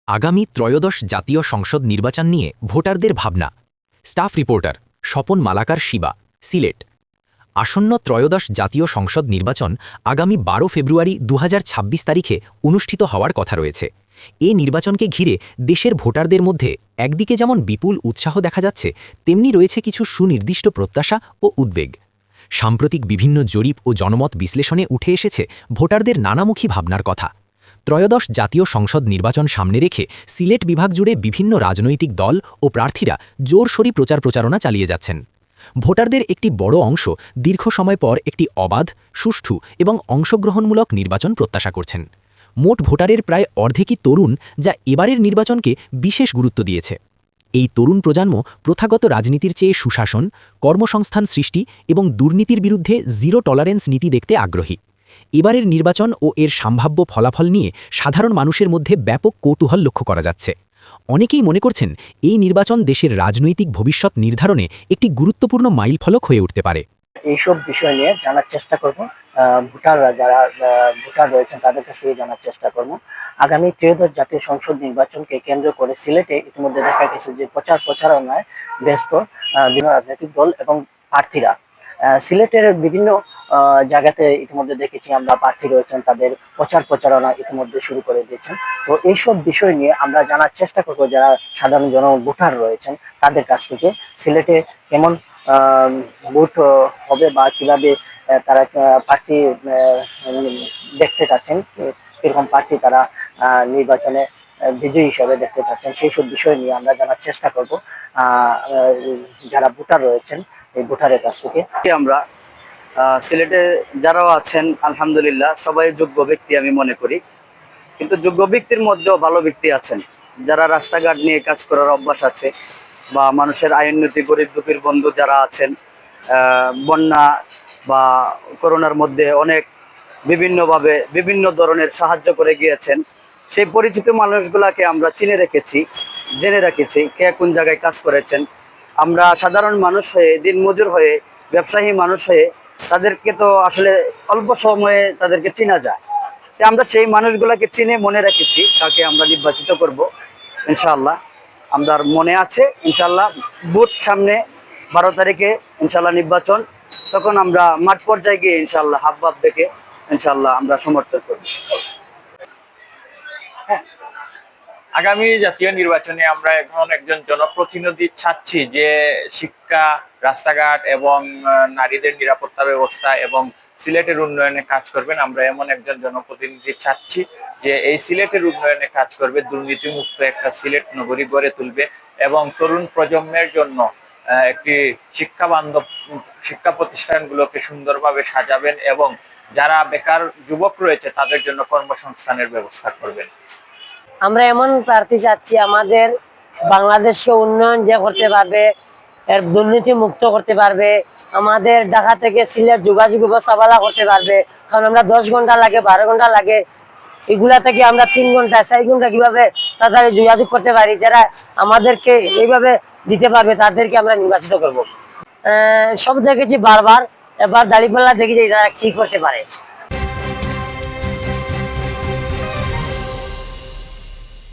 আগামী ত্রয়োদশ জাতীয় সংসদ নির্বাচন নিয়ে ভোটারদের ভাবনা। Staff reporter Swapan Malakar Shiba, Sylhet. আসন্ন ত্রয়োদশ জাতীয় সংসদ নির্বাচন আগামী 12 ফেব্রুয়ারি 2026 তারিখে অনুষ্ঠিত হওয়ার কথা রয়েছে। এ নির্বাচনকে ঘিরে দেশের ভোটারদের মধ্যে একদিকে যেমন বিপুল উৎসাহ দেখা যাচ্ছে, তেমনি রয়েছে কিছু সুনির্দিষ্ট প্রত্যাশা ও উদ্বেগ। সাম্প্রতিক বিভিন্ন জরিপ ও জনমত বিশ্লেষণে উঠে এসেছে ভোটারদের নানামুখী ভাবনার কথা। ত্রয়োদশ জাতীয় সংসদ নির্বাচন সামনে রেখে সিলেট বিভাগ জুড়ে বিভিন্ন রাজনৈতিক দল ও প্রার্থীরা জোরসোরি প্রচারণা চালিয়ে যাচ্ছেন। ভোটারদের একটি বড় অংশ দীর্ঘ সময় পর একটি অবাধ, সুষ্ঠু এবং অংশগ্রহণমূলক নির্বাচন প্রত্যাশা করছেন। মোট ভোটারের প্রায় অর্ধেকই তরুণ, যা এবারের নির্বাচনকে বিশেষ গুরুত্ব দিয়েছে। এই তরুণ প্রজন্ম প্রথাগত রাজনীতির চেয়ে সুশাসন, কর্মসংস্থান সৃষ্টি এবং দুর্নীতির বিরুদ্ধে জিরো টলারেন্স নীতি দেখতে আগ্রহী। এবারের নির্বাচন ও এর সম্ভাব্য ফলাফল নিয়ে সাধারণ মানুষের মধ্যে ব্যাপক কৌতূহল লক্ষ্য করা যাচ্ছে। অনেকেই মনে করছেন এই নির্বাচন দেশের রাজনৈতিক ভবিষ্যৎ নির্ধারণে একটি গুরুত্বপূর্ণ মাইলফলক হয়ে উঠতে পারে। এইসব বিষয় নিয়ে জানার চেষ্টা করব, ভোটাররা যারা ভোটার রয়েছেন তাদের কাছ থেকে জানার চেষ্টা করব। আগামী ত্রয়োদশ জাতীয় সংসদ নির্বাচনকে কেন্দ্র করে সিলেটে ইতিমধ্যে দেখা গেছে যে প্রচারণায় ব্যস্ত বিভিন্ন রাজনৈতিক দল এবং প্রার্থীরা। সিলেটের বিভিন্ন জায়গাতে ইতিমধ্যে দেখেছি আমরা প্রার্থী রয়েছেন, তাদের প্রচারণা ইতিমধ্যে শুরু করে দিয়েছেন। তো এইসব বিষয় নিয়ে আমরা জানার চেষ্টা করব যারা সাধারণ ভোটার রয়েছেন তাদের কাছ থেকে সিলেটে কেমন ভোট হবে বা কিভাবে তারা প্রার্থী দেখতে চাচ্ছেন, কিরকম প্রার্থী তারা নির্বাচনে বিজয়ী হিসেবে দেখতে চাচ্ছেন, সেই সব বিষয় নিয়ে আমরা জানার চেষ্টা করব যারা ভোটার রয়েছেন এই ভোটারের কাছ থেকে। আমরা সিলেটে যারাও আছেন আলহামদুলিল্লাহ সবাই যোগ্য ব্যক্তি আমি মনে করি, কিন্তু যোগ্য ব্যক্তির মধ্যেও ভালো ব্যক্তি আছেন যারা রাস্তাঘাট নিয়ে কাজ করার অভ্যাস আছে, বা মানুষের আয়োন্নতি গরিব দুঃখীর বন্ধু যারা আছেন, বন্যা বা করোনার মধ্যে অনেক বিভিন্নভাবে বিভিন্ন ধরনের সাহায্য করে গিয়েছেন। সেই পরিচিত মানুষগুলাকে আমরা চিনে রেখেছি, জেনে রেখেছি কে কোন জায়গায় কাজ করেছেন। আমরা সাধারণ মানুষ হয়ে, দিনমজুর হয়ে, ব্যবসায়ী মানুষ হয়ে তাদেরকে তো আসলে অল্প সময়ে তাদেরকে চেনা যায়। আমরা সেই মানুষগুলাকে চিনে মনে রেখেছি তাকে আমরা নির্বাচিত করব ইনশাআল্লাহ। আমার মনে আছে ইনশাআল্লাহ ভোট সামনে 12 তারিখে ইনশাআল্লাহ নির্বাচন, তখন আমরা মাঠ পর্যায়ে গিয়ে ইনশাআল্লাহ হাব ভাব দেখে ইনশাআল্লাহ আমরা সমর্থন করব। আগামী জাতীয় নির্বাচনে আমরা এখন একজন জনপ্রতিনিধি চাচ্ছি যে শিক্ষা, রাস্তাঘাট এবং নারীদের নিরাপত্তা ব্যবস্থা এবং সিলেটের উন্নয়নে কাজ করবেন। আমরা এমন একজন জনপ্রতিনিধি চাচ্ছি যে এই সিলেটের উন্নয়নে কাজ করবে, দুর্নীতিমুক্ত একটা সিলেট নগরী গড়ে তুলবে এবং তরুণ প্রজন্মের জন্য একটি শিক্ষা বান্ধব শিক্ষা প্রতিষ্ঠানগুলোকে সুন্দরভাবে সাজাবেন এবং যারা বেকার যুবক রয়েছে তাদের জন্য কর্মসংস্থানের ব্যবস্থা করবেন। আমরা এমন প্রার্থী চাচ্ছি আমাদের বাংলাদেশকে উন্নয়ন যে করতে পারবে, এর দুর্নীতি মুক্ত করতে পারবে, আমাদের ঢাকা থেকে সিলেট যোগাযোগ ব্যবস্থা ভালো করতে পারবে। কারণ আমরা 10 ঘন্টা লাগে, 12 ঘন্টা লাগে, এগুলা থেকে আমরা 3 ঘন্টা 4 ঘন্টা কিভাবে তাড়াতাড়ি যোগাযোগ করতে পারি, যারা আমাদেরকে এইভাবে দিতে পারবে তাদেরকে আমরা নির্বাচিত করব। সব দেখেছি বারবার, এবার দাঁড়িপাল্লা দেখি যে তারা কি করতে পারে।